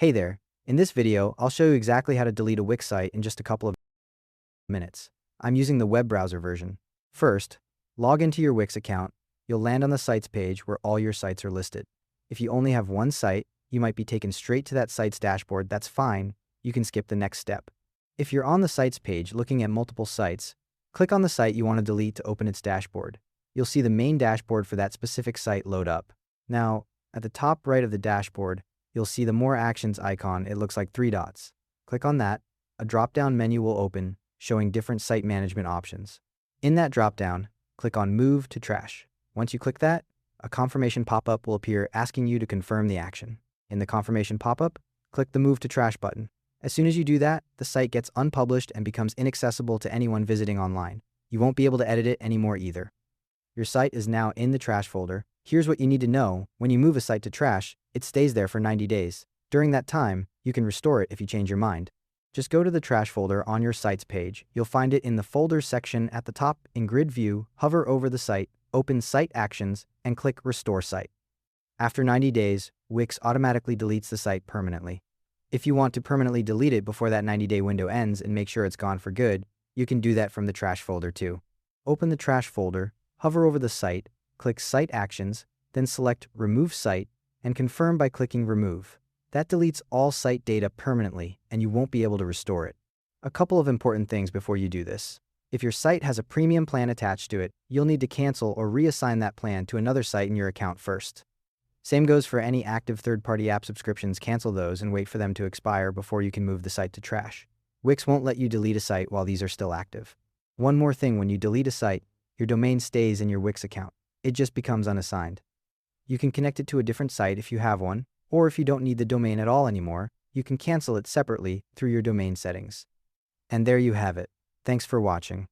Hey there, in this video, I'll show you exactly how to delete a Wix site in just a couple of minutes. I'm using the web browser version. First, log into your Wix account. You'll land on the sites page where all your sites are listed. If you only have one site, you might be taken straight to that site's dashboard. That's fine, you can skip the next step. If you're on the sites page looking at multiple sites, click on the site you want to delete to open its dashboard. You'll see the main dashboard for that specific site load up. Now, at the top right of the dashboard, you'll see the More Actions icon. It looks like 3 dots. Click on that. A drop-down menu will open, showing different site management options. In that drop-down, click on Move to Trash. Once you click that, a confirmation pop-up will appear asking you to confirm the action. In the confirmation pop-up, click the Move to Trash button. As soon as you do that, the site gets unpublished and becomes inaccessible to anyone visiting online. You won't be able to edit it anymore either. Your site is now in the trash folder. Here's what you need to know. When you move a site to trash, it stays there for 90 days. During that time, you can restore it if you change your mind. Just go to the trash folder on your site's page. You'll find it in the Folders section at the top in Grid View. Hover over the site, open Site Actions, and click Restore Site. After 90 days, Wix automatically deletes the site permanently. If you want to permanently delete it before that 90-day window ends and make sure it's gone for good, you can do that from the trash folder too. Open the trash folder, hover over the site, click Site Actions, then select Remove Site, and confirm by clicking Remove. That deletes all site data permanently, and you won't be able to restore it. A couple of important things before you do this. If your site has a premium plan attached to it, you'll need to cancel or reassign that plan to another site in your account first. Same goes for any active third-party app subscriptions. Cancel those and wait for them to expire before you can move the site to trash. Wix won't let you delete a site while these are still active. One more thing, when you delete a site, your domain stays in your Wix account. It just becomes unassigned. You can connect it to a different site if you have one, or if you don't need the domain at all anymore, you can cancel it separately through your domain settings. And there you have it. Thanks for watching.